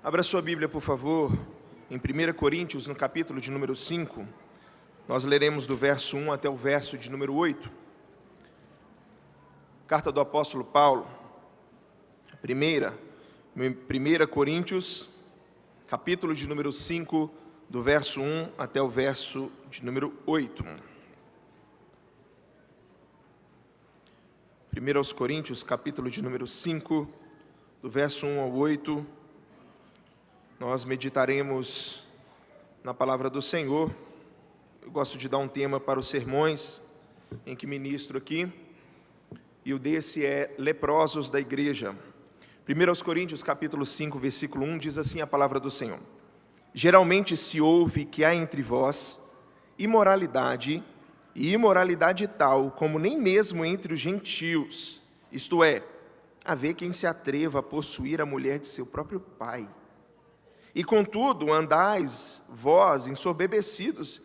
Abra sua Bíblia, por favor, em 1 Coríntios, no capítulo de número 5. Nós leremos do verso 1 até o verso de número 8. Carta do apóstolo Paulo, 1 Coríntios, capítulo de número 5, do verso 1 até o verso de número 8. 1 Coríntios, capítulo de número 5, do verso 1 ao 8, nós meditaremos na palavra do Senhor. Eu gosto de dar um tema para os sermões em que ministro aqui, e o desse é leprosos da igreja. 1 Coríntios, capítulo 5, versículo 1, diz assim a palavra do Senhor: geralmente se ouve que há entre vós imoralidade, e imoralidade tal como nem mesmo entre os gentios, isto é, haver quem se atreva a possuir a mulher de seu próprio pai. E contudo andais vós ensoberbecidos,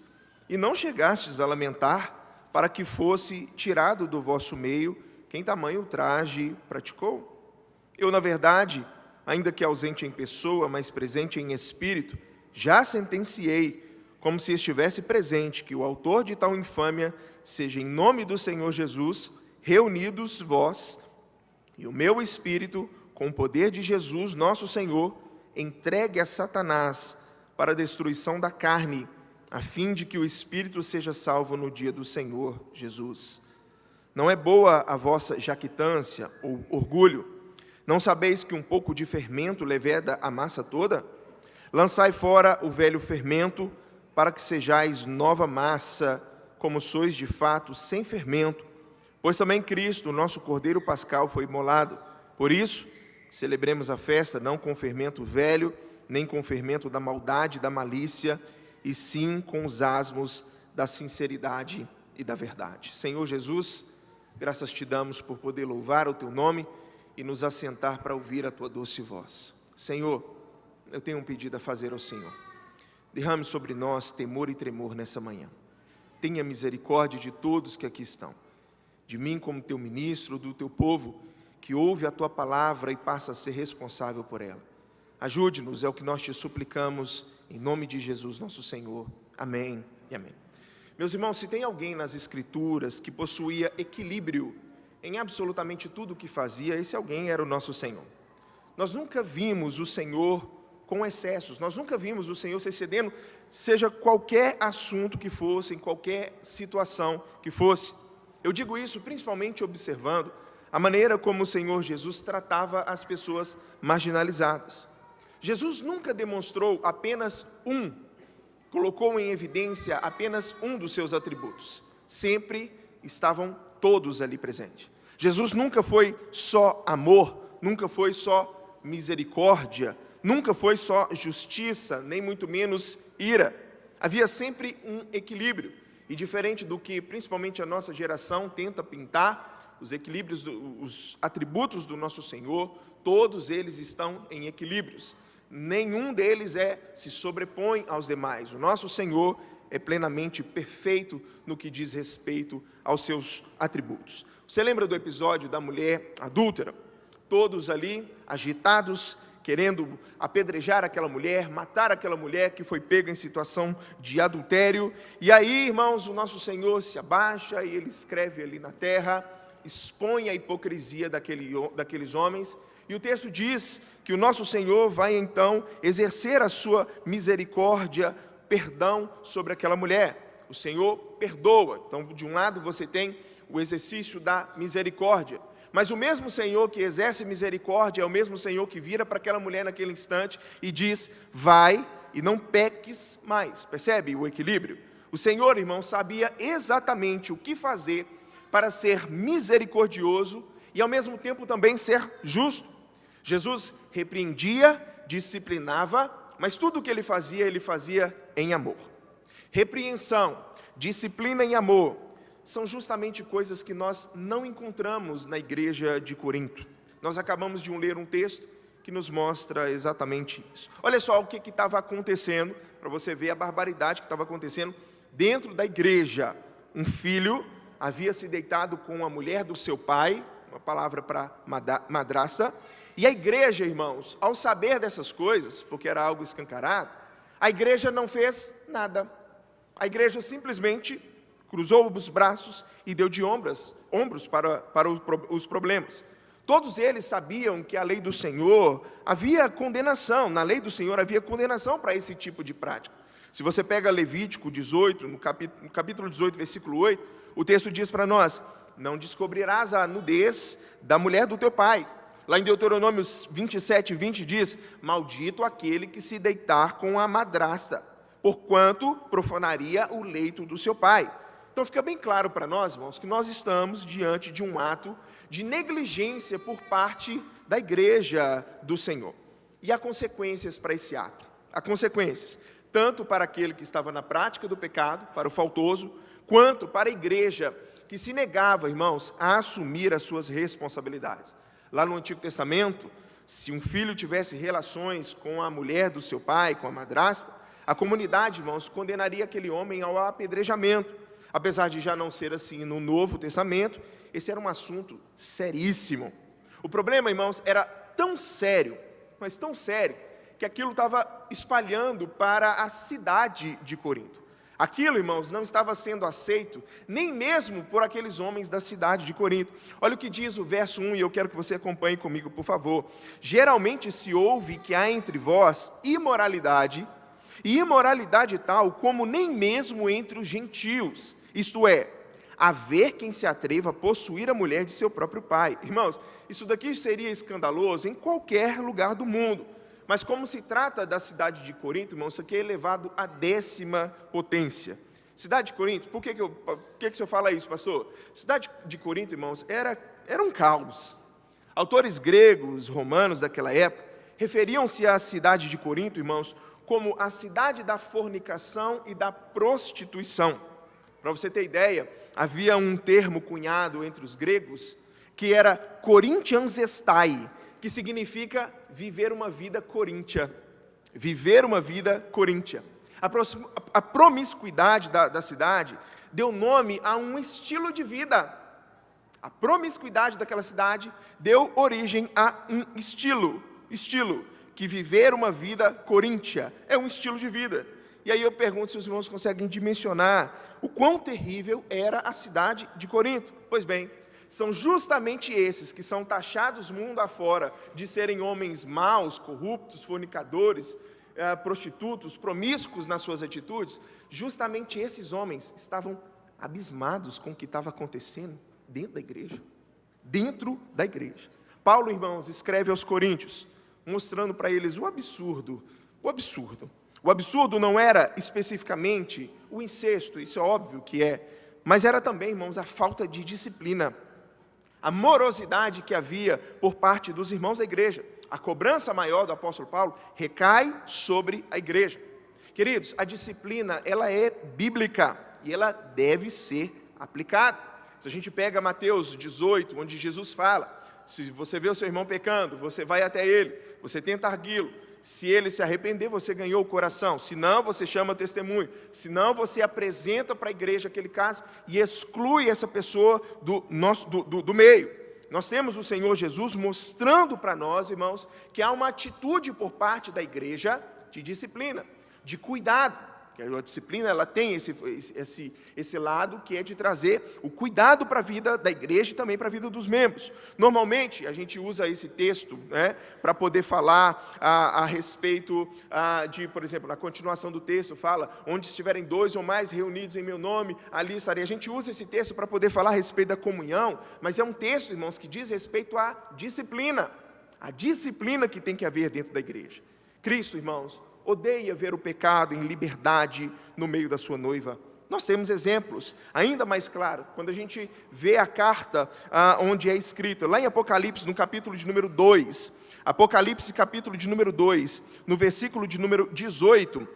e não chegastes a lamentar para que fosse tirado do vosso meio quem tamanho ultraje praticou. Eu, na verdade, ainda que ausente em pessoa, mas presente em espírito, já sentenciei, como se estivesse presente, que o autor de tal infâmia seja, em nome do Senhor Jesus, reunidos vós e o meu espírito, com o poder de Jesus, nosso Senhor, entregue a Satanás para a destruição da carne, a fim de que o espírito seja salvo no dia do Senhor Jesus. Não é boa a vossa jactância ou orgulho? Não sabeis que um pouco de fermento leveda a massa toda? Lançai fora o velho fermento, para que sejais nova massa, como sois de fato sem fermento, pois também Cristo, o nosso Cordeiro Pascal, foi imolado. Por isso, celebremos a festa não com fermento velho, nem com fermento da maldade e da malícia, e sim com os asmos da sinceridade e da verdade. Senhor Jesus, graças te damos por poder louvar o teu nome e nos assentar para ouvir a tua doce voz. Senhor, eu tenho um pedido a fazer ao Senhor. Derrame sobre nós temor e tremor nessa manhã. Tenha misericórdia de todos que aqui estão, de mim como teu ministro, do teu povo, que ouve a tua palavra e passa a ser responsável por ela. Ajude-nos, é o que nós te suplicamos, em nome de Jesus nosso Senhor. Amém e amém. Meus irmãos, se tem alguém nas Escrituras que possuía equilíbrio em absolutamente tudo o que fazia, esse alguém era o nosso Senhor. Nós nunca vimos o Senhor com excessos, nós nunca vimos o Senhor se excedendo, seja qualquer assunto que fosse, em qualquer situação que fosse. Eu digo isso principalmente observando a maneira como o Senhor Jesus tratava as pessoas marginalizadas. Jesus nunca demonstrou colocou em evidência apenas um dos seus atributos. Sempre estavam todos ali presentes. Jesus nunca foi só amor, nunca foi só misericórdia, nunca foi só justiça, nem muito menos ira. Havia sempre um equilíbrio. E diferente do que principalmente a nossa geração tenta pintar, os equilíbrios, os atributos do nosso Senhor, todos eles estão em equilíbrios. Nenhum deles se sobrepõe aos demais. O nosso Senhor é plenamente perfeito no que diz respeito aos seus atributos. Você lembra do episódio da mulher adúltera? Todos ali agitados, querendo apedrejar aquela mulher, matar aquela mulher que foi pega em situação de adultério. E aí, irmãos, o nosso Senhor se abaixa e ele escreve ali na terra, expõe a hipocrisia daqueles homens. E o texto diz que o nosso Senhor vai então exercer a sua misericórdia, perdão sobre aquela mulher. O Senhor perdoa. Então, de um lado você tem o exercício da misericórdia. Mas o mesmo Senhor que exerce misericórdia é o mesmo Senhor que vira para aquela mulher naquele instante e diz: vai e não peques mais. Percebe o equilíbrio? O Senhor, irmão, sabia exatamente o que fazer para ser misericordioso e ao mesmo tempo também ser justo. Jesus repreendia, disciplinava, mas tudo o que ele fazia em amor. Repreensão, disciplina em amor, são justamente coisas que nós não encontramos na igreja de Corinto. Nós acabamos de ler um texto que nos mostra exatamente isso. Olha só o que estava acontecendo, para você ver a barbaridade que estava acontecendo dentro da igreja. Um filho havia se deitado com a mulher do seu pai, uma palavra para madrasta, E a igreja, irmãos, ao saber dessas coisas, porque era algo escancarado, a igreja não fez nada. A igreja simplesmente cruzou os braços e deu de ombros para os problemas. Todos eles sabiam que a lei do Senhor havia condenação, na lei do Senhor havia condenação para esse tipo de prática. Se você pega Levítico 18, no capítulo 18, versículo 8, o texto diz para nós: não descobrirás a nudez da mulher do teu pai. Lá em Deuteronômio 27, 20 diz: maldito aquele que se deitar com a madrasta, porquanto profanaria o leito do seu pai. Então fica bem claro para nós, irmãos, que nós estamos diante de um ato de negligência por parte da igreja do Senhor. E há consequências para esse ato. Há consequências, tanto para aquele que estava na prática do pecado, para o faltoso, quanto para a igreja que se negava, irmãos, a assumir as suas responsabilidades. Lá no Antigo Testamento, se um filho tivesse relações com a mulher do seu pai, com a madrasta, a comunidade, irmãos, condenaria aquele homem ao apedrejamento. Apesar de já não ser assim no Novo Testamento, esse era um assunto seríssimo. O problema, irmãos, era tão sério, mas tão sério, que aquilo estava espalhando para a cidade de Corinto. Aquilo, irmãos, não estava sendo aceito, nem mesmo por aqueles homens da cidade de Corinto. Olha o que diz o verso 1, e eu quero que você acompanhe comigo, por favor. Geralmente se ouve que há entre vós imoralidade, e imoralidade tal como nem mesmo entre os gentios. Isto é, haver quem se atreva a possuir a mulher de seu próprio pai. Irmãos, isso daqui seria escandaloso em qualquer lugar do mundo. Mas como se trata da cidade de Corinto, irmãos, isso aqui é elevado à 10ª potência. Cidade de Corinto, por que o senhor fala isso, pastor? Cidade de Corinto, irmãos, era um caos. Autores gregos, romanos daquela época, referiam-se à cidade de Corinto, irmãos, como a cidade da fornicação e da prostituição. Para você ter ideia, havia um termo cunhado entre os gregos, que era Corinthiansestai, que significa viver uma vida coríntia. Viver uma vida coríntia. A promiscuidade da cidade deu nome a um estilo de vida. A promiscuidade daquela cidade deu origem a um estilo, que viver uma vida coríntia é um estilo de vida. E aí eu pergunto se os irmãos conseguem dimensionar o quão terrível era a cidade de Corinto. Pois bem, são justamente esses que são taxados mundo afora de serem homens maus, corruptos, fornicadores, prostitutos, promíscuos nas suas atitudes. Justamente esses homens estavam abismados com o que estava acontecendo dentro da igreja. Dentro da igreja. Paulo, irmãos, escreve aos Coríntios, mostrando para eles o absurdo. O absurdo. O absurdo não era especificamente o incesto, isso é óbvio que é, mas era também, irmãos, a falta de disciplina, a morosidade que havia por parte dos irmãos da igreja. A cobrança maior do apóstolo Paulo recai sobre a igreja. Queridos, a disciplina, ela é bíblica e ela deve ser aplicada. Se a gente pega Mateus 18, onde Jesus fala, se você vê o seu irmão pecando, você vai até ele, você tenta arguí-lo. Se ele se arrepender, você ganhou o coração. Se não, você chama testemunho. Se não, você apresenta para a igreja aquele caso e exclui essa pessoa do meio. Nós temos o Senhor Jesus mostrando para nós, irmãos, que há uma atitude por parte da igreja de disciplina, de cuidado. Que a disciplina, ela tem esse lado que é de trazer o cuidado para a vida da igreja e também para a vida dos membros. Normalmente, a gente usa esse texto, né, para poder falar a respeito de, por exemplo, na continuação do texto, fala, onde estiverem 2 ou mais reunidos em meu nome, ali estarei. A gente usa esse texto para poder falar a respeito da comunhão, mas é um texto, irmãos, que diz respeito à disciplina. A disciplina que tem que haver dentro da igreja. Cristo, irmãos, odeia ver o pecado em liberdade no meio da sua noiva. Nós temos exemplos, ainda mais claro, quando a gente vê a carta onde é escrita, lá em Apocalipse, no capítulo de número 2, Apocalipse, capítulo de número 2, no versículo de número 18,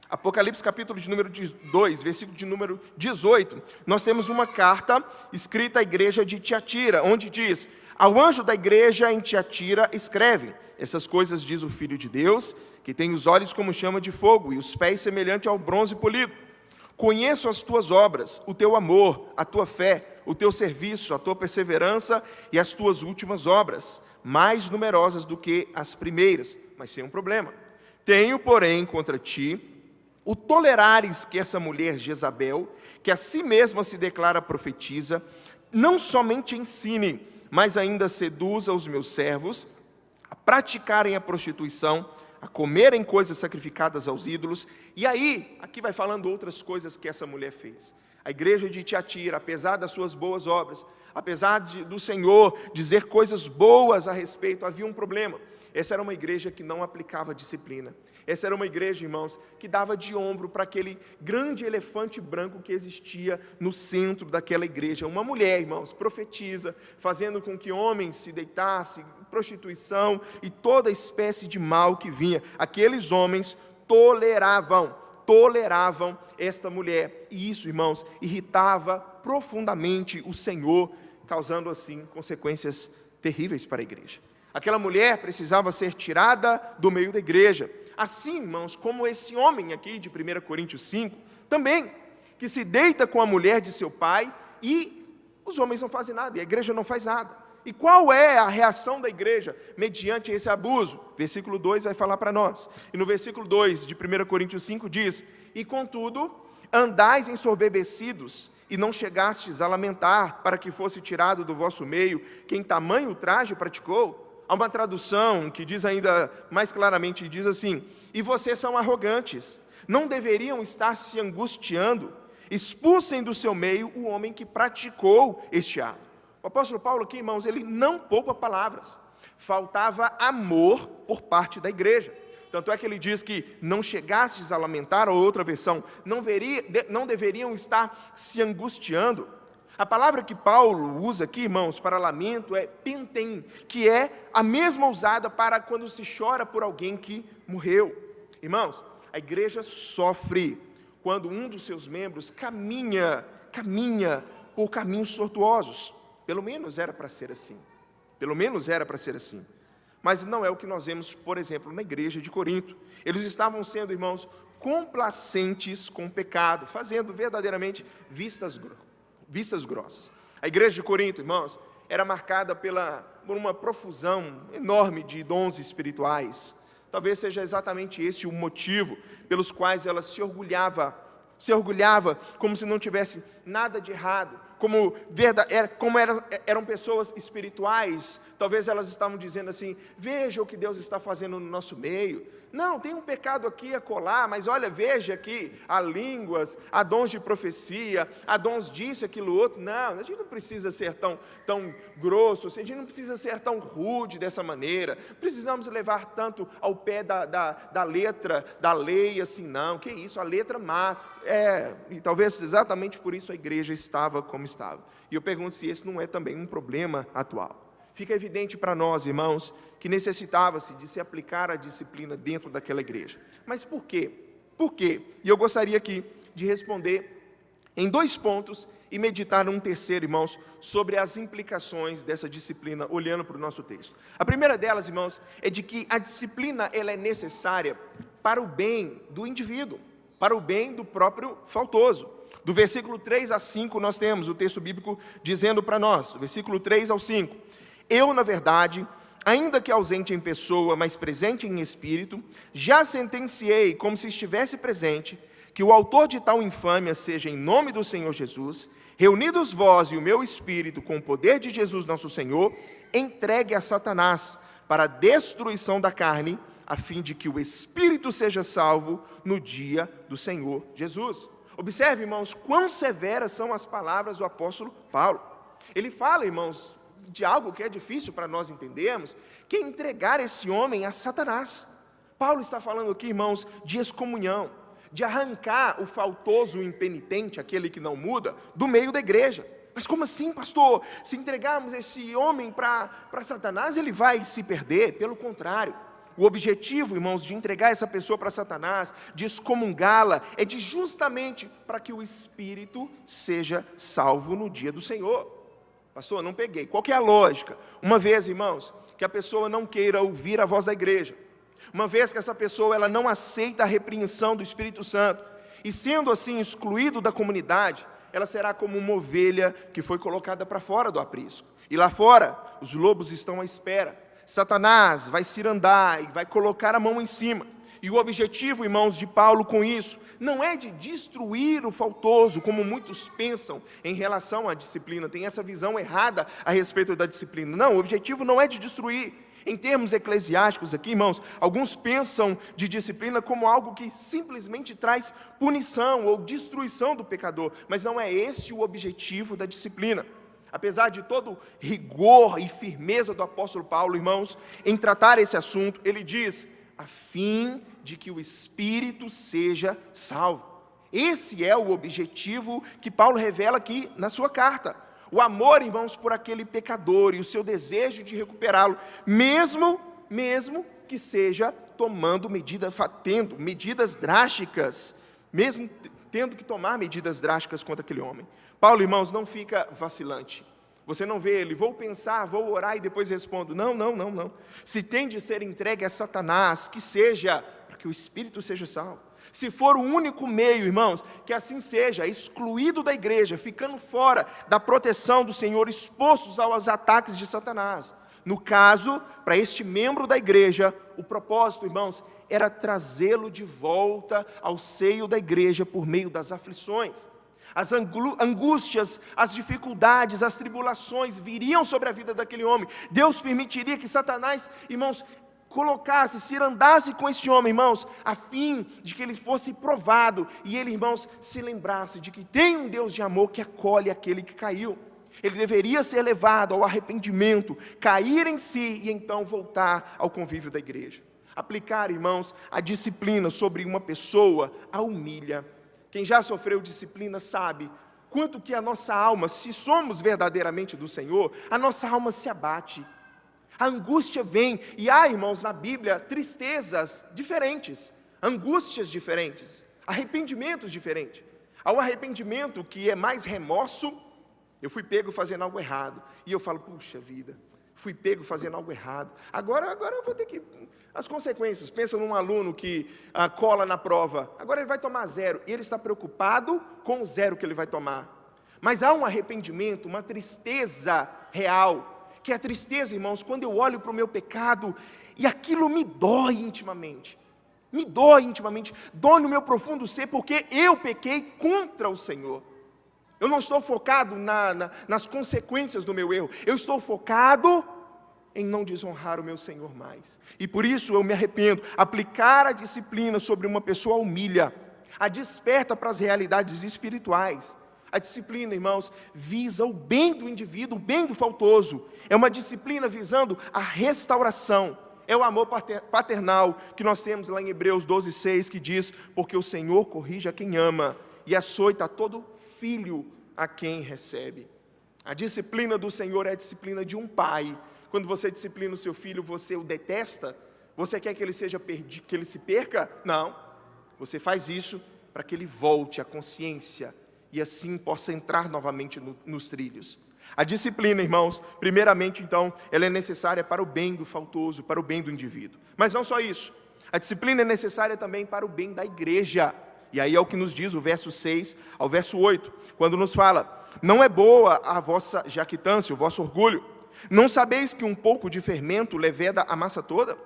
Apocalipse, capítulo de número 2, versículo de número 18, nós temos uma carta escrita à igreja de Tiatira, onde diz, ao anjo da igreja em Tiatira escreve, essas coisas diz o Filho de Deus, que tem os olhos como chama de fogo e os pés semelhante ao bronze polido. Conheço as tuas obras, o teu amor, a tua fé, o teu serviço, a tua perseverança e as tuas últimas obras. mais numerosas do que as primeiras, mas sem um problema. Tenho, porém, contra ti, o tolerares que essa mulher Jezabel, que a si mesma se declara profetisa, não somente ensine, mas ainda seduza os meus servos a praticarem a prostituição, a comerem coisas sacrificadas aos ídolos. E aí, aqui vai falando outras coisas que essa mulher fez. A igreja de Tiatira, apesar das suas boas obras, apesar do Senhor dizer coisas boas a respeito, havia um problema. Essa era uma igreja que não aplicava disciplina. Essa era uma igreja, irmãos, que dava de ombro para aquele grande elefante branco que existia no centro daquela igreja. Uma mulher, irmãos, profetiza, fazendo com que homens se deitassem, prostituição e toda espécie de mal que vinha. Aqueles homens toleravam esta mulher. E isso, irmãos, irritava profundamente o Senhor, causando assim consequências terríveis para a igreja. Aquela mulher precisava ser tirada do meio da igreja. Assim, irmãos, como esse homem aqui de 1 Coríntios 5, também, que se deita com a mulher de seu pai e os homens não fazem nada, e a igreja não faz nada. E qual é a reação da igreja mediante esse abuso? Versículo 2 vai falar para nós. E no versículo 2 de 1 Coríntios 5 diz: e contudo, andais ensoberbecidos, e não chegastes a lamentar, para que fosse tirado do vosso meio quem tamanho ultraje praticou. Há uma tradução que diz ainda mais claramente, diz assim: e vocês são arrogantes, não deveriam estar se angustiando, expulsem do seu meio o homem que praticou este ato. O apóstolo Paulo aqui, irmãos, ele não poupa palavras, faltava amor por parte da igreja. Tanto é que ele diz que não chegastes a lamentar, ou outra versão, não deveriam estar se angustiando. A palavra que Paulo usa aqui, irmãos, para lamento é pentem, que é a mesma usada para quando se chora por alguém que morreu. Irmãos, a igreja sofre quando um dos seus membros caminha por caminhos tortuosos. Pelo menos era para ser assim. Mas não é o que nós vemos, por exemplo, na igreja de Corinto. Eles estavam sendo, irmãos, complacentes com o pecado, fazendo verdadeiramente vistas grossas. A igreja de Corinto, irmãos, era marcada por uma profusão enorme de dons espirituais. Talvez seja exatamente esse o motivo pelos quais ela se orgulhava como se não tivesse nada de errado, eram pessoas espirituais. Talvez elas estavam dizendo assim: veja o que Deus está fazendo no nosso meio. Não, tem um pecado aqui e acolá, mas olha, veja aqui, há línguas, há dons de profecia, há dons disso, aquilo, outro. Não, a gente não precisa ser tão grosso, a gente não precisa ser tão rude dessa maneira, precisamos levar tanto ao pé da letra, da lei, assim, não, que isso, a letra mata. E talvez exatamente por isso a igreja estava como estava. E eu pergunto se esse não é também um problema atual. Fica evidente para nós, irmãos, que necessitava-se de se aplicar a disciplina dentro daquela igreja. Mas por quê? Por quê? E eu gostaria aqui de responder em 2 pontos e meditar um terceiro, irmãos, sobre as implicações dessa disciplina, olhando para o nosso texto. A primeira delas, irmãos, é de que a disciplina ela é necessária para o bem do indivíduo, para o bem do próprio faltoso. Do versículo 3 a 5, nós temos o texto bíblico dizendo para nós, do versículo 3 ao 5, eu, na verdade, ainda que ausente em pessoa, mas presente em espírito, já sentenciei, como se estivesse presente, que o autor de tal infâmia seja, em nome do Senhor Jesus, reunidos vós e o meu espírito com o poder de Jesus nosso Senhor, entregue a Satanás para a destruição da carne, a fim de que o espírito seja salvo no dia do Senhor Jesus. Observe, irmãos, quão severas são as palavras do apóstolo Paulo. Ele fala, irmãos, de algo que é difícil para nós entendermos, que é entregar esse homem a Satanás. Paulo está falando aqui, irmãos, de excomunhão, de arrancar o faltoso, o impenitente, aquele que não muda, do meio da igreja. Mas como assim, pastor? Se entregarmos esse homem para Satanás, ele vai se perder? Pelo contrário. O objetivo, irmãos, de entregar essa pessoa para Satanás, de excomungá-la, é de justamente para que o espírito seja salvo no dia do Senhor. Pastor, não peguei. Qual que é a lógica? Uma vez, irmãos, que a pessoa não queira ouvir a voz da igreja, uma vez que essa pessoa ela não aceita a repreensão do Espírito Santo, e sendo assim excluído da comunidade, ela será como uma ovelha que foi colocada para fora do aprisco. E lá fora, os lobos estão à espera. Satanás vai cirandar e vai colocar a mão em cima. E o objetivo, irmãos, de Paulo com isso, não é de destruir o faltoso, como muitos pensam em relação à disciplina, tem essa visão errada a respeito da disciplina. Não, o objetivo não é de destruir. Em termos eclesiásticos aqui, irmãos, alguns pensam de disciplina como algo que simplesmente traz punição ou destruição do pecador, mas não é esse o objetivo da disciplina. Apesar de todo rigor e firmeza do apóstolo Paulo, irmãos, em tratar esse assunto, ele diz, a fim de que o espírito seja salvo. Esse é o objetivo que Paulo revela aqui na sua carta. O amor, irmãos, por aquele pecador e o seu desejo de recuperá-lo, mesmo que seja tomando medidas drásticas, mesmo tendo que tomar medidas drásticas contra aquele homem. Paulo, irmãos, não fica vacilante. Você não vê ele, vou pensar, vou orar e depois respondo. Não. Se tem de ser entregue a Satanás, que seja, para que o espírito seja salvo. Se for o único meio, irmãos, que assim seja, excluído da igreja, ficando fora da proteção do Senhor, expostos aos ataques de Satanás. No caso, para este membro da igreja, o propósito, irmãos, era trazê-lo de volta ao seio da igreja por meio das aflições. As angústias, as dificuldades, as tribulações viriam sobre a vida daquele homem. Deus permitiria que Satanás, irmãos, cirandasse com esse homem, irmãos, a fim de que ele fosse provado, e ele, irmãos, se lembrasse de que tem um Deus de amor que acolhe aquele que caiu. Ele deveria ser levado ao arrependimento, cair em si, e então voltar ao convívio da igreja. Aplicar, irmãos, a disciplina sobre uma pessoa a humilha. Quem já sofreu disciplina sabe quanto que a nossa alma, se somos verdadeiramente do Senhor, a nossa alma se abate. A angústia vem, e há, irmãos, na Bíblia, tristezas diferentes, angústias diferentes, arrependimentos diferentes. Há o arrependimento que é mais remorso, eu fui pego fazendo algo errado, e eu falo, puxa vida, fui pego fazendo algo errado, agora eu vou ter que... As consequências, pensa num aluno que cola na prova, agora ele vai tomar 0, e ele está preocupado com o 0 que ele vai tomar. Mas há um arrependimento, uma tristeza real, que é a tristeza, irmãos, quando eu olho para o meu pecado, e aquilo me dói intimamente, dói no meu profundo ser, porque eu pequei contra o Senhor. Eu não estou focado nas consequências do meu erro, eu estou focado em não desonrar o meu Senhor mais, e por isso eu me arrependo. Aplicar a disciplina sobre uma pessoa humilha, a desperta para as realidades espirituais. A disciplina, irmãos, visa o bem do indivíduo, o bem do faltoso. É uma disciplina visando a restauração. É o amor paternal que nós temos lá em Hebreus 12:6, que diz, porque o Senhor corrige a quem ama, e açoita todo filho a quem recebe. A disciplina do Senhor é a disciplina de um pai. Quando você disciplina o seu filho, você o detesta? Você quer que ele que ele se perca? Não. Você faz isso para que ele volte à consciência e assim possa entrar novamente nos trilhos. A disciplina, irmãos, primeiramente, então, ela é necessária para o bem do faltoso, para o bem do indivíduo. Mas não só isso. A disciplina é necessária também para o bem da igreja. E aí é o que nos diz o verso 6 ao verso 8, quando nos fala, não é boa a vossa jactância, o vosso orgulho. Não sabeis que um pouco de fermento leveda a massa toda?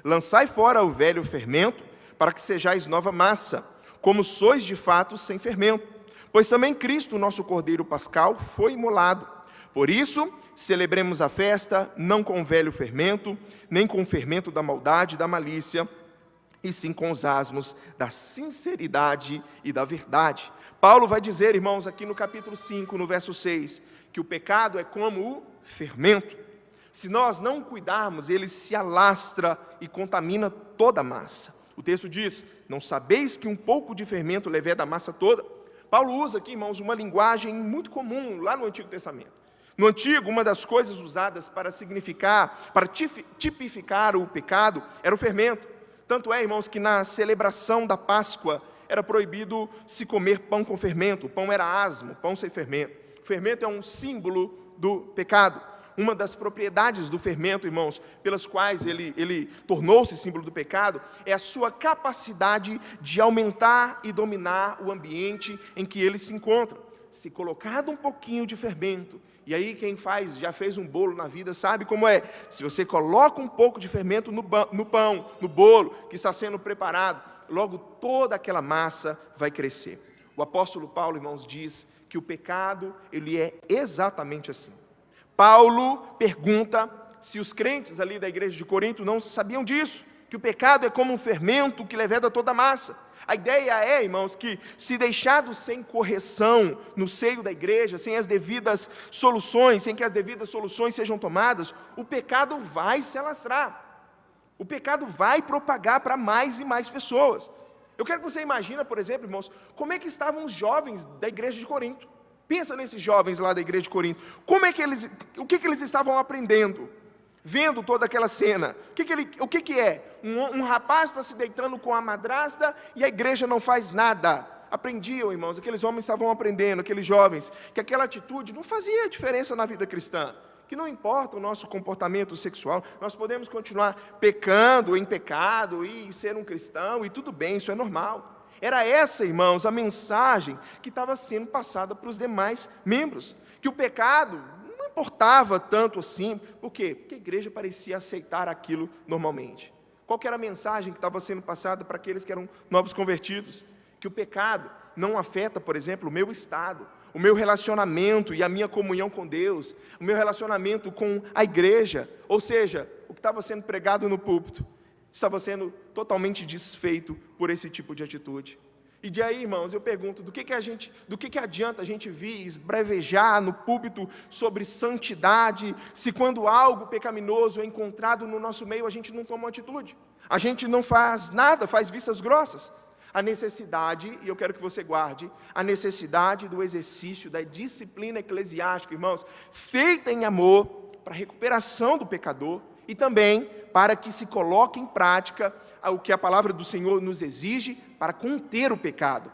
Lançai fora o velho fermento, para que sejais nova massa, como sois de fato sem fermento. Pois também Cristo, nosso Cordeiro Pascal, foi imolado. Por isso, celebremos a festa, não com o velho fermento, nem com o fermento da maldade e da malícia, e sim com os asmos da sinceridade e da verdade. Paulo vai dizer, irmãos, aqui no capítulo 5, no verso 6, que o pecado é como o fermento. Se nós não cuidarmos, ele se alastra e contamina toda a massa. O texto diz, não sabeis que um pouco de fermento leveda a massa toda? Paulo usa aqui, irmãos, uma linguagem muito comum lá no Antigo Testamento. No Antigo, uma das coisas usadas para significar, para tipificar o pecado, era o fermento. Tanto é, irmãos, que na celebração da Páscoa era proibido se comer pão com fermento. O pão era asmo, pão sem fermento. O fermento é um símbolo do pecado. Uma das propriedades do fermento, irmãos, pelas quais ele tornou-se símbolo do pecado, é a sua capacidade de aumentar e dominar o ambiente em que ele se encontra. Se colocado um pouquinho de fermento, E aí quem já fez um bolo na vida, sabe como é. Se você coloca um pouco de fermento no pão, no bolo que está sendo preparado, logo toda aquela massa vai crescer. O apóstolo Paulo, irmãos, diz que o pecado, ele é exatamente assim. Paulo pergunta se os crentes ali da igreja de Corinto não sabiam disso, que o pecado é como um fermento que leveda toda a massa. A ideia é, irmãos, que se deixado sem correção no seio da igreja, sem as devidas soluções, sem que as devidas soluções sejam tomadas, o pecado vai se alastrar. O pecado vai propagar para mais e mais pessoas. Eu quero que você imagine, por exemplo, irmãos, como é que estavam os jovens da igreja de Corinto. Pensa nesses jovens lá da igreja de Corinto. O que eles estavam aprendendo? Vendo toda aquela cena, o que é? Um rapaz está se deitando com a madrasta e a igreja não faz nada. Aprendiam, irmãos, aqueles homens estavam aprendendo, aqueles jovens, que aquela atitude não fazia diferença na vida cristã, que não importa o nosso comportamento sexual, nós podemos continuar pecando em pecado e ser um cristão, e tudo bem, isso é normal. Era essa, irmãos, a mensagem que estava sendo passada para os demais membros, que o pecado não importava tanto assim. Por quê? Porque a igreja parecia aceitar aquilo normalmente. Qual que era a mensagem que estava sendo passada para aqueles que eram novos convertidos? Que o pecado não afeta, por exemplo, o meu estado, o meu relacionamento e a minha comunhão com Deus, o meu relacionamento com a igreja. Ou seja, o que estava sendo pregado no púlpito estava sendo totalmente desfeito por esse tipo de atitude. E de aí, irmãos, eu pergunto, do que adianta a gente vir esbravejar no púlpito sobre santidade, se quando algo pecaminoso é encontrado no nosso meio, a gente não toma uma atitude, a gente não faz nada, faz vistas grossas. A necessidade, e eu quero que você guarde, a necessidade do exercício da disciplina eclesiástica, irmãos, feita em amor para a recuperação do pecador e também para que se coloque em prática o que a palavra do Senhor nos exige para conter o pecado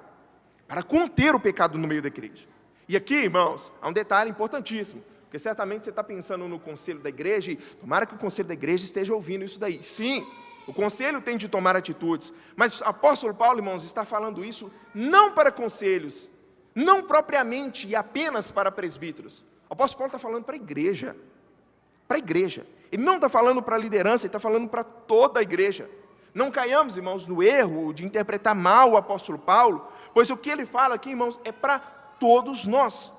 no meio da igreja. E aqui, irmãos, há um detalhe importantíssimo, porque certamente você está pensando no conselho da igreja, e tomara que o conselho da igreja esteja ouvindo isso daí. Sim, o conselho tem de tomar atitudes, mas o apóstolo Paulo, irmãos, está falando isso não para conselhos, não propriamente e apenas para presbíteros. O apóstolo Paulo está falando para a igreja, ele não está falando para a liderança, ele está falando para toda a igreja. Não caiamos, irmãos, no erro de interpretar mal o apóstolo Paulo, pois o que ele fala aqui, irmãos, é para todos nós.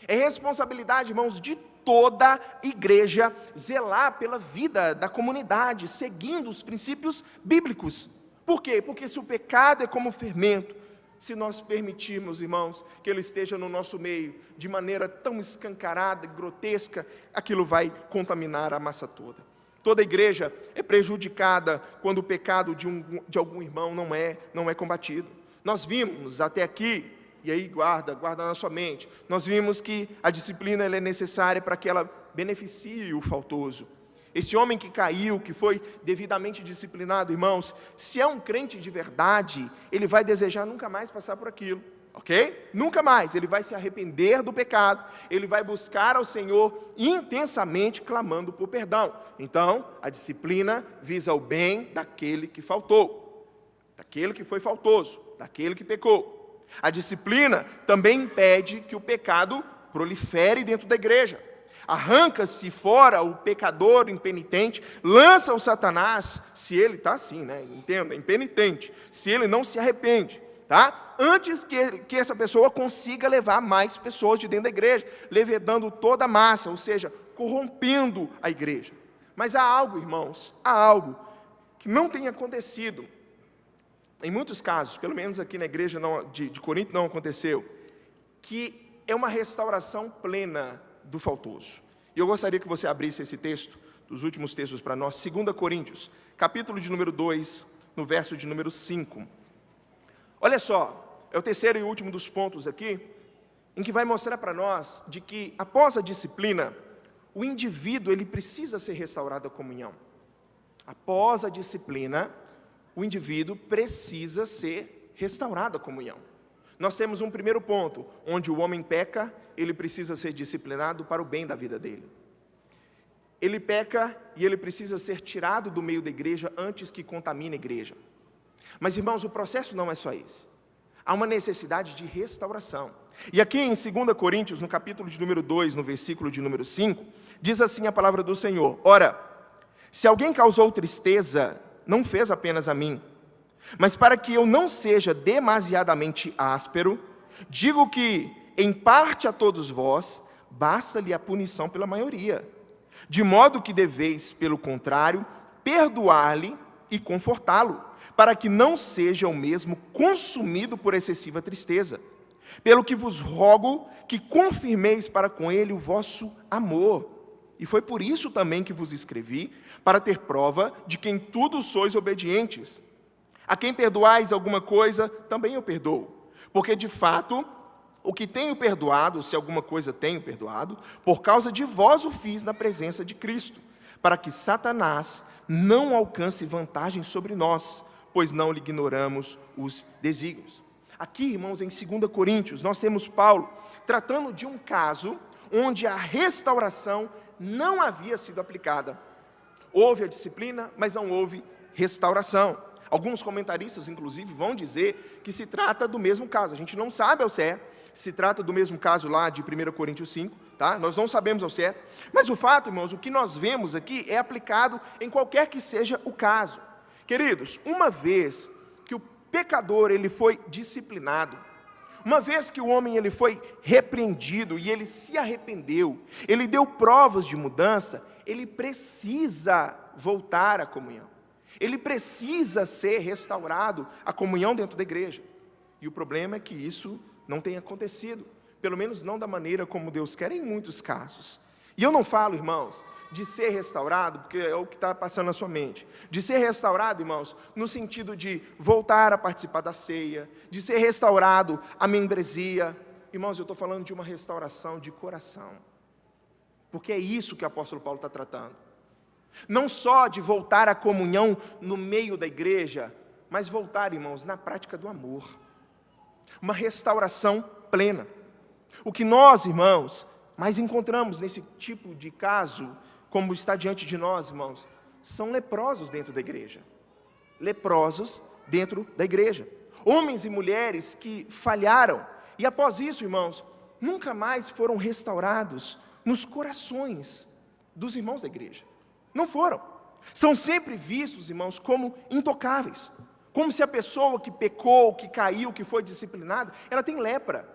É responsabilidade, irmãos, de toda a igreja zelar pela vida da comunidade, seguindo os princípios bíblicos. Por quê? Porque se o pecado é como fermento, se nós permitirmos, irmãos, que ele esteja no nosso meio de maneira tão escancarada e grotesca, aquilo vai contaminar a massa toda. Toda igreja é prejudicada quando o pecado de algum irmão não é combatido. Nós vimos até aqui, e aí guarda na sua mente, nós vimos que a disciplina ela é necessária para que ela beneficie o faltoso. Esse homem que caiu, que foi devidamente disciplinado, irmãos, se é um crente de verdade, ele vai desejar nunca mais passar por aquilo. Ok? Nunca mais, ele vai se arrepender do pecado, ele vai buscar ao Senhor intensamente clamando por perdão. Então, a disciplina visa o bem daquele que faltou, daquele que foi faltoso, daquele que pecou. A disciplina também impede que o pecado prolifere dentro da igreja. Arranca-se fora o pecador impenitente, lança o Satanás, se ele está assim, né? Entenda, impenitente, se ele não se arrepende. Tá? Antes que essa pessoa consiga levar mais pessoas de dentro da igreja, levedando toda a massa, ou seja, corrompendo a igreja. Mas há algo, irmãos, que não tem acontecido. Em muitos casos, pelo menos aqui na igreja de Corinto não aconteceu, que é uma restauração plena do faltoso. E eu gostaria que você abrisse esse texto, dos últimos textos para nós, 2 Coríntios, capítulo de número 2, no verso de número 5. Olha só, é o terceiro e último dos pontos aqui, em que vai mostrar para nós de que, após a disciplina, o indivíduo ele precisa ser restaurado à comunhão. Após a disciplina, o indivíduo precisa ser restaurado à comunhão. Nós temos um primeiro ponto, onde o homem peca, ele precisa ser disciplinado para o bem da vida dele. Ele peca e ele precisa ser tirado do meio da igreja antes que contamine a igreja. Mas, irmãos, o processo não é só esse. Há uma necessidade de restauração. E aqui em 2 Coríntios, no capítulo de número 2, no versículo de número 5, diz assim a palavra do Senhor: ora, se alguém causou tristeza, não fez apenas a mim, mas para que eu não seja demasiadamente áspero, digo que, em parte a todos vós, basta-lhe a punição pela maioria, de modo que deveis, pelo contrário, perdoar-lhe e confortá-lo, para que não seja o mesmo consumido por excessiva tristeza. Pelo que vos rogo que confirmeis para com ele o vosso amor. E foi por isso também que vos escrevi, para ter prova de que em tudo sois obedientes. A quem perdoais alguma coisa, também eu perdoo. Porque, de fato, o que tenho perdoado, se alguma coisa tenho perdoado, por causa de vós o fiz na presença de Cristo, para que Satanás não alcance vantagem sobre nós, pois não lhe ignoramos os desígnios. Aqui, irmãos, em 2 Coríntios, nós temos Paulo tratando de um caso onde a restauração não havia sido aplicada. Houve a disciplina, mas não houve restauração. Alguns comentaristas, inclusive, vão dizer que se trata do mesmo caso. A gente não sabe ao certo se trata do mesmo caso lá de 1 Coríntios 5, tá? Nós não sabemos ao certo. Mas o fato, irmãos, o que nós vemos aqui é aplicado em qualquer que seja o caso. Queridos, uma vez que o pecador ele foi disciplinado, uma vez que o homem ele foi repreendido e ele se arrependeu, ele deu provas de mudança, ele precisa voltar à comunhão. Ele precisa ser restaurado à comunhão dentro da igreja. E o problema é que isso não tem acontecido, pelo menos não da maneira como Deus quer em muitos casos. E eu não falo, irmãos, de ser restaurado, porque é o que está passando na sua mente. De ser restaurado, irmãos, no sentido de voltar a participar da ceia, de ser restaurado a membresia. Irmãos, eu estou falando de uma restauração de coração. Porque é isso que o apóstolo Paulo está tratando. Não só de voltar à comunhão no meio da igreja, mas voltar, irmãos, na prática do amor. Uma restauração plena. O que nós, irmãos, mais encontramos nesse tipo de caso, como está diante de nós, irmãos, são leprosos dentro da igreja. Leprosos dentro da igreja. Homens e mulheres que falharam, e após isso, irmãos, nunca mais foram restaurados nos corações dos irmãos da igreja. Não foram. São sempre vistos, irmãos, como intocáveis. Como se a pessoa que pecou, que caiu, que foi disciplinada, ela tem lepra.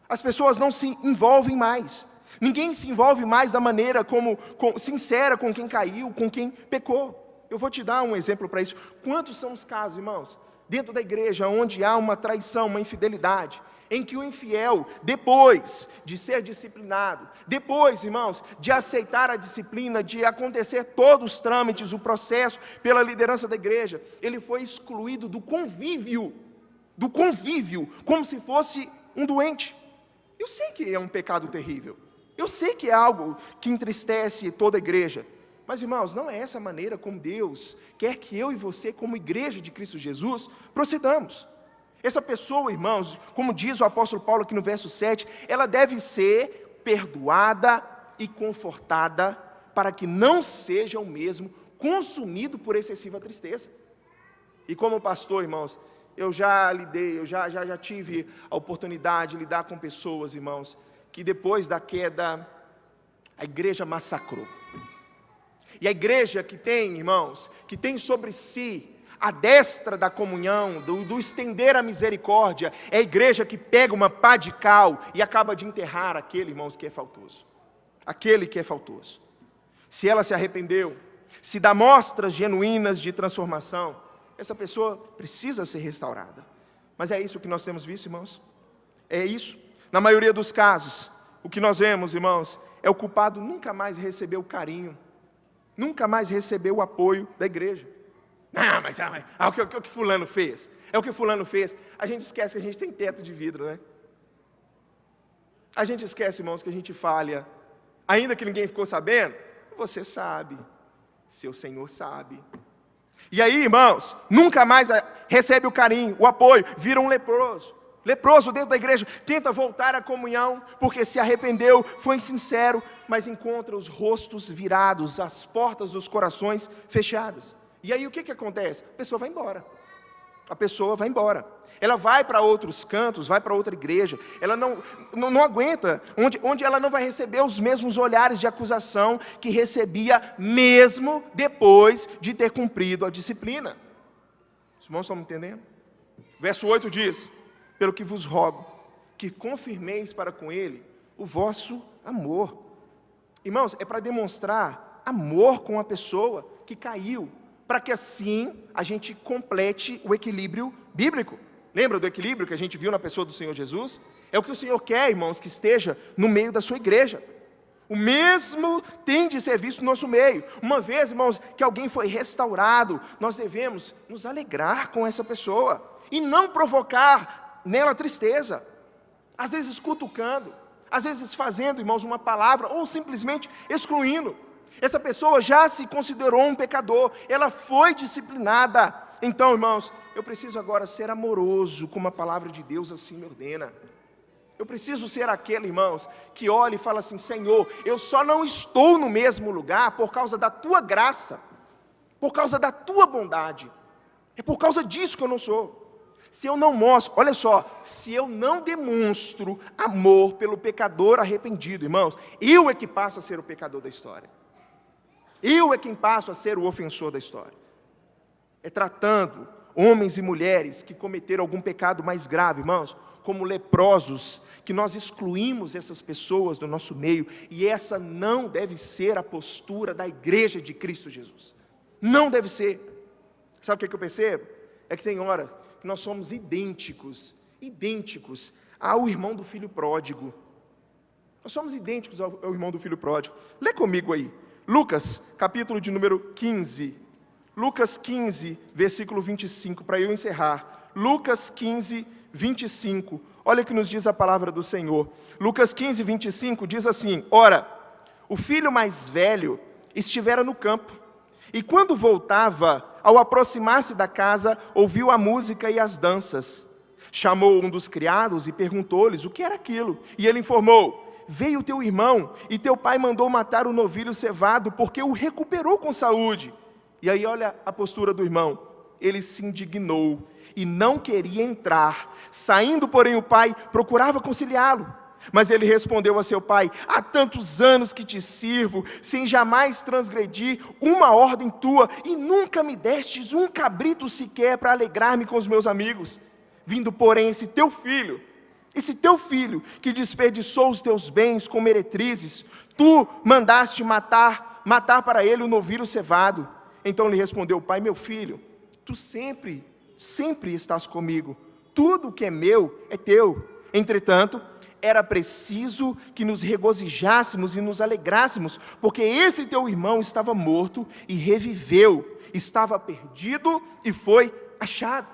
As pessoas não se envolvem mais. Ninguém se envolve mais da maneira sincera com quem caiu, com quem pecou. Eu vou te dar um exemplo para isso. Quantos são os casos, irmãos, dentro da igreja, onde há uma traição, uma infidelidade, em que o infiel, depois de ser disciplinado, depois, irmãos, de aceitar a disciplina, de acontecer todos os trâmites, o processo pela liderança da igreja, ele foi excluído do convívio, como se fosse um doente. Eu sei que é um pecado terrível, eu sei que é algo que entristece toda a igreja, mas, irmãos, não é essa a maneira como Deus quer que eu e você, como igreja de Cristo Jesus, procedamos. Essa pessoa, irmãos, como diz o apóstolo Paulo aqui no verso 7, ela deve ser perdoada e confortada para que não seja o mesmo consumido por excessiva tristeza. E como pastor, irmãos, eu já tive a oportunidade de lidar com pessoas, irmãos, que depois da queda, a igreja massacrou. E a igreja que tem, irmãos, que tem sobre si a destra da comunhão, do estender a misericórdia, é a igreja que pega uma pá de cal e acaba de enterrar aquele, irmãos, que é faltoso. Aquele que é faltoso. Se ela se arrependeu, se dá mostras genuínas de transformação, essa pessoa precisa ser restaurada. Mas é isso que nós temos visto, irmãos? É isso. Na maioria dos casos, o que nós vemos, irmãos, é o culpado nunca mais recebeu carinho, nunca mais recebeu o apoio da igreja. Mas o que fulano fez? É o que fulano fez. A gente esquece que a gente tem teto de vidro, né? A gente esquece, irmãos, que a gente falha. Ainda que ninguém ficou sabendo, você sabe. Seu Senhor sabe. E aí, irmãos, nunca mais recebe o carinho, o apoio, vira um leproso. Leproso dentro da igreja, tenta voltar à comunhão, porque se arrependeu, foi sincero, mas encontra os rostos virados, as portas dos corações fechadas. E aí o que acontece? A pessoa vai embora. a pessoa vai embora. Ela vai para outros cantos, vai para outra igreja, ela não aguenta, onde ela não vai receber os mesmos olhares de acusação que recebia mesmo depois de ter cumprido a disciplina. Os irmãos estão me entendendo? Verso 8 diz: pelo que vos rogo, que confirmeis para com ele o vosso amor. Irmãos, é para demonstrar amor com a pessoa que caiu, para que assim a gente complete o equilíbrio bíblico. Lembra do equilíbrio que a gente viu na pessoa do Senhor Jesus? É o que o Senhor quer, irmãos, que esteja no meio da sua igreja. O mesmo tem de ser visto no nosso meio. Uma vez, irmãos, que alguém foi restaurado, nós devemos nos alegrar com essa pessoa e não provocar nela tristeza. Às vezes cutucando, às vezes fazendo, irmãos, uma palavra ou simplesmente excluindo. Essa pessoa já se considerou um pecador, ela foi disciplinada. Então, irmãos, eu preciso agora ser amoroso, como a palavra de Deus assim me ordena. Eu preciso ser aquele, irmãos, que olha e fala assim: Senhor, eu só não estou no mesmo lugar por causa da Tua graça, por causa da Tua bondade. É por causa disso que eu não sou. Se eu não mostro, olha só, se eu não demonstro amor pelo pecador arrependido, irmãos, eu é que passo a ser o pecador da história. Eu é quem passo a ser o ofensor da história. É tratando homens e mulheres que cometeram algum pecado mais grave, irmãos, como leprosos, que nós excluímos essas pessoas do nosso meio, e essa não deve ser a postura da igreja de Cristo Jesus. Não deve ser. Sabe o que eu percebo? É que tem hora que nós somos idênticos ao irmão do filho pródigo. Nós somos idênticos ao irmão do filho pródigo. Lê comigo aí, Lucas, capítulo de número 15. Lucas 15, versículo 25, para eu encerrar. Lucas 15, 25. Olha o que nos diz a palavra do Senhor. Lucas 15, 25 diz assim: ora, o filho mais velho estivera no campo, e quando voltava, ao aproximar-se da casa, ouviu a música e as danças. Chamou um dos criados e perguntou-lhes o que era aquilo. E ele informou: veio teu irmão, e teu pai mandou matar o novilho cevado, porque o recuperou com saúde. E aí olha a postura do irmão, ele se indignou e não queria entrar. Saindo, porém, o pai procurava conciliá-lo. Mas ele respondeu a seu pai: há tantos anos que te sirvo, sem jamais transgredir uma ordem tua, e nunca me destes um cabrito sequer para alegrar-me com os meus amigos. Vindo, porém, esse teu filho que desperdiçou os teus bens com meretrizes, tu mandaste matar para ele o novilho cevado. Então lhe respondeu o pai: meu filho, tu sempre estás comigo, tudo que é meu é teu. Entretanto, era preciso que nos regozijássemos e nos alegrássemos, porque esse teu irmão estava morto e reviveu, estava perdido e foi achado.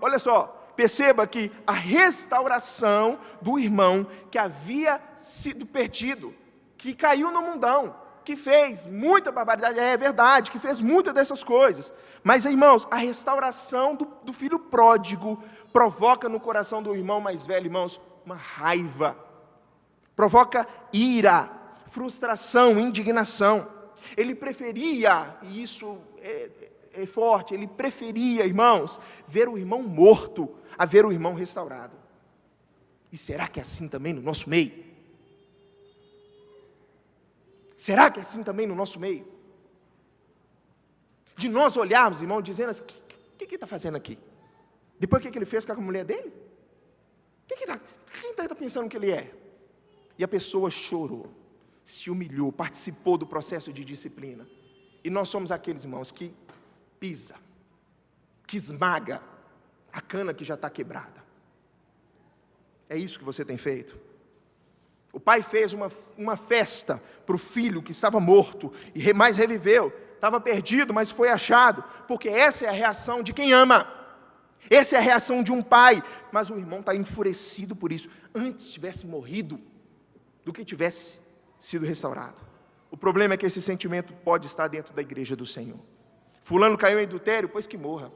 Olha só, perceba que a restauração do irmão que havia sido perdido, que caiu no mundão, que fez muita barbaridade, é verdade, que fez muitas dessas coisas, mas, irmãos, a restauração do filho pródigo provoca no coração do irmão mais velho, irmãos, uma raiva, provoca ira, frustração, indignação. Ele preferia, e isso é forte, ele preferia, irmãos, ver o irmão morto a ver o irmão restaurado. E será que é assim também no nosso meio? Será que é assim também no nosso meio? De nós olharmos, irmão, dizendo assim: o que ele está fazendo aqui? Depois o que ele fez com a mulher dele? Quem está pensando que ele é? E a pessoa chorou, se humilhou, participou do processo de disciplina. E nós somos aqueles, irmãos, que pisa, que esmaga a cana que já está quebrada. É isso que você tem feito? O pai fez uma festa para o filho que estava morto, e mais reviveu, estava perdido, mas foi achado, porque essa é a reação de quem ama, essa é a reação de um pai, mas o irmão está enfurecido por isso, antes tivesse morrido, do que tivesse sido restaurado. O problema é que esse sentimento pode estar dentro da igreja do Senhor. Fulano caiu em adultério, pois que morra.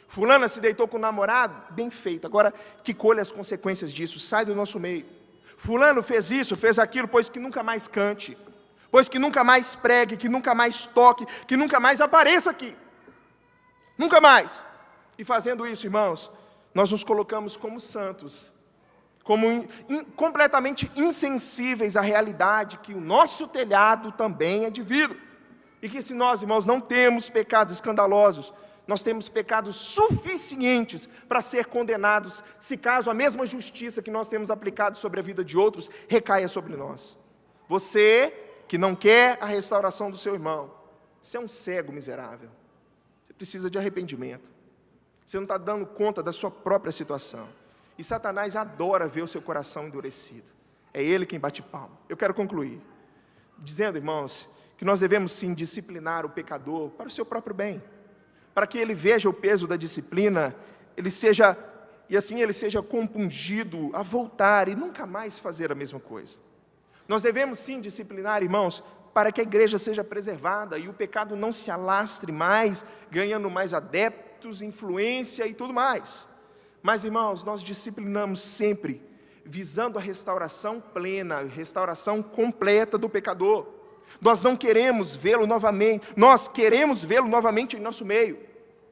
Fulana se deitou com o namorado, bem feito, agora que colhe as consequências disso, sai do nosso meio. Fulano fez isso, fez aquilo, pois que nunca mais cante, pois que nunca mais pregue, que nunca mais toque, que nunca mais apareça aqui. Nunca mais. E fazendo isso, irmãos, nós nos colocamos como santos, como completamente insensíveis à realidade que o nosso telhado também é de vidro. E que se nós, irmãos, não temos pecados escandalosos, nós temos pecados suficientes para ser condenados, se caso a mesma justiça que nós temos aplicado sobre a vida de outros recaia sobre nós. Você que não quer a restauração do seu irmão, você é um cego miserável. Você precisa de arrependimento. Você não está dando conta da sua própria situação. E Satanás adora ver o seu coração endurecido. É ele quem bate palma. Eu quero concluir dizendo, irmãos, que nós devemos sim disciplinar o pecador para o seu próprio bem, para que ele veja o peso da disciplina, ele seja compungido a voltar e nunca mais fazer a mesma coisa. Nós devemos sim disciplinar, irmãos, para que a igreja seja preservada e o pecado não se alastre mais, ganhando mais adeptos, influência e tudo mais. Mas, irmãos, nós disciplinamos sempre, visando a restauração plena, a restauração completa do pecador. Nós não queremos vê-lo novamente, nós queremos vê-lo novamente em nosso meio.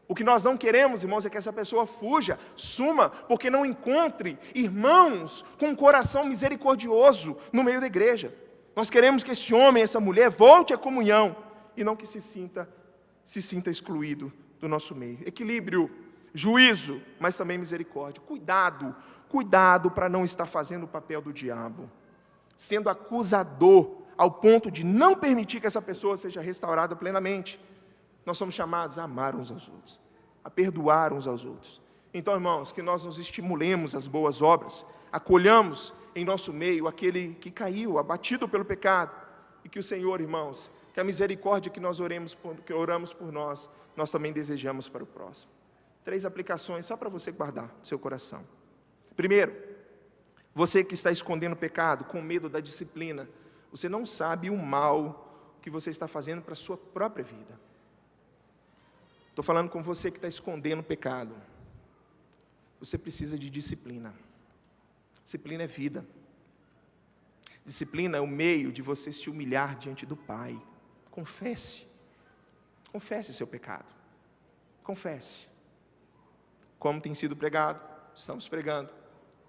O que nós não queremos, irmãos, é que essa pessoa fuja, suma, porque não encontre irmãos com um coração misericordioso no meio da igreja. Nós queremos que este homem, essa mulher, volte à comunhão, e não que se sinta excluído do nosso meio. Equilíbrio, juízo, mas também misericórdia. Cuidado para não estar fazendo o papel do diabo, sendo acusador, ao ponto de não permitir que essa pessoa seja restaurada plenamente. Nós somos chamados a amar uns aos outros, a perdoar uns aos outros. Então, irmãos, que nós nos estimulemos às boas obras, acolhamos em nosso meio aquele que caiu, abatido pelo pecado, e que o Senhor, irmãos, que a misericórdia que nós oramos por nós também desejamos para o próximo. 3 aplicações só para você guardar no seu coração. Primeiro, você que está escondendo o pecado, com medo da disciplina, você não sabe o mal que você está fazendo para a sua própria vida. Estou falando com você que está escondendo o pecado. Você precisa de disciplina. Disciplina é vida. Disciplina é o meio de você se humilhar diante do Pai. Confesse. Confesse seu pecado. Confesse. Como tem sido pregado, estamos pregando.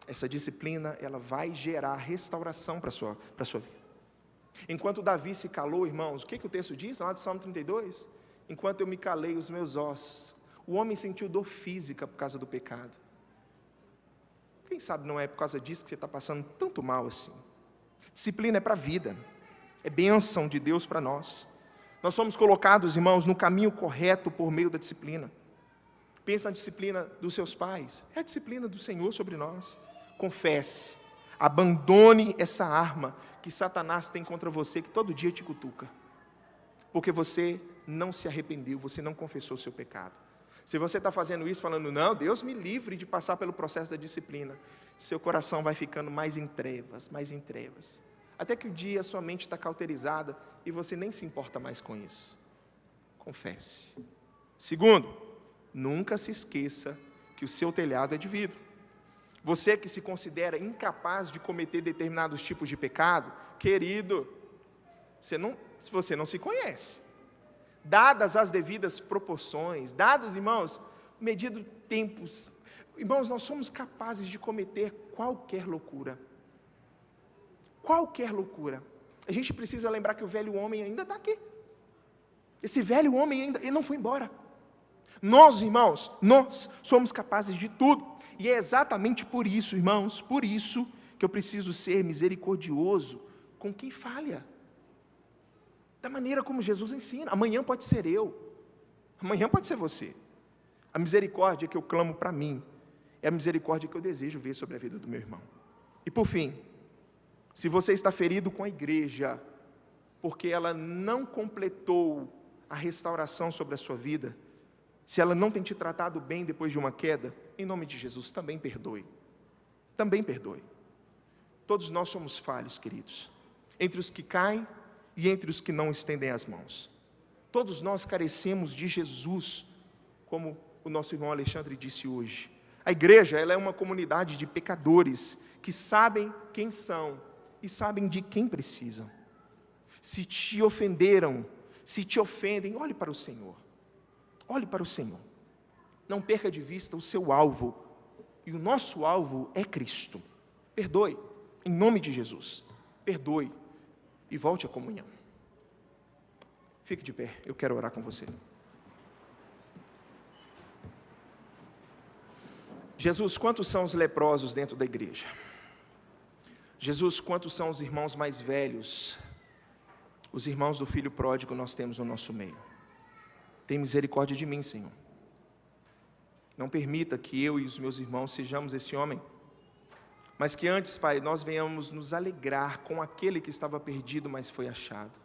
Essa disciplina, ela vai gerar restauração para a sua vida. Enquanto Davi se calou, irmãos, o que o texto diz lá do Salmo 32? Enquanto eu me calei os meus ossos, o homem sentiu dor física por causa do pecado. Quem sabe não é por causa disso que você está passando tanto mal assim. Disciplina é para a vida, é bênção de Deus para nós. Nós somos colocados, irmãos, no caminho correto por meio da disciplina. Pense na disciplina dos seus pais, é a disciplina do Senhor sobre nós. Confesse, abandone essa arma que Satanás tem contra você, que todo dia te cutuca, porque você não se arrependeu, você não confessou o seu pecado. Se você está fazendo isso, falando, não, Deus me livre de passar pelo processo da disciplina, seu coração vai ficando mais em trevas, até que o dia a sua mente está cauterizada, e você nem se importa mais com isso. Confesse. Segundo, nunca se esqueça que o seu telhado é de vidro. Você que se considera incapaz de cometer determinados tipos de pecado, querido, se você não se conhece, dadas as devidas proporções, dados, irmãos, medido tempos, irmãos, nós somos capazes de cometer qualquer loucura. Qualquer loucura. A gente precisa lembrar que o velho homem ainda está aqui. Esse velho homem ainda, ele não foi embora. Nós, irmãos, nós somos capazes de tudo. E é exatamente por isso, irmãos, por isso que eu preciso ser misericordioso com quem falha. Da maneira como Jesus ensina. Amanhã pode ser eu. Amanhã pode ser você. A misericórdia que eu clamo para mim é a misericórdia que eu desejo ver sobre a vida do meu irmão. E por fim, se você está ferido com a igreja, porque ela não completou a restauração sobre a sua vida, se ela não tem te tratado bem depois de uma queda, em nome de Jesus, também perdoe. Também perdoe. Todos nós somos falhos, queridos. Entre os que caem e entre os que não estendem as mãos. Todos nós carecemos de Jesus, como o nosso irmão Alexandre disse hoje. A igreja, ela é uma comunidade de pecadores que sabem quem são e sabem de quem precisam. Se te ofenderam, se te ofendem, olhe para o Senhor. Olhe para o Senhor. Não perca de vista o seu alvo. E o nosso alvo é Cristo. Perdoe, em nome de Jesus. Perdoe e volte à comunhão. Fique de pé, eu quero orar com você. Jesus, quantos são os leprosos dentro da igreja? Jesus, quantos são os irmãos mais velhos? Os irmãos do filho pródigo nós temos no nosso meio. Tem misericórdia de mim, Senhor. Não permita que eu e os meus irmãos sejamos esse homem, mas que antes, Pai, nós venhamos nos alegrar com aquele que estava perdido, mas foi achado,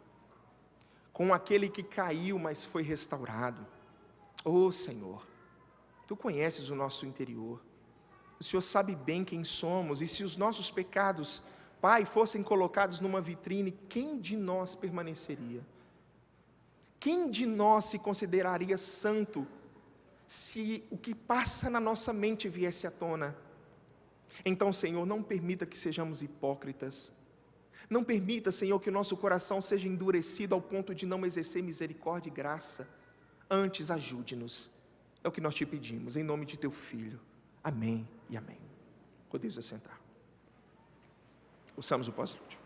com aquele que caiu, mas foi restaurado. Oh, Senhor, Tu conheces o nosso interior, o Senhor sabe bem quem somos, e se os nossos pecados, Pai, fossem colocados numa vitrine, quem de nós permaneceria? Quem de nós se consideraria santo, se o que passa na nossa mente viesse à tona? Então, Senhor, não permita que sejamos hipócritas, não permita, Senhor, que o nosso coração seja endurecido ao ponto de não exercer misericórdia e graça. Antes, ajude-nos, é o que nós te pedimos, em nome de Teu Filho. Amém e amém. Podemos assentar. Ouçamos o pós-lúdio.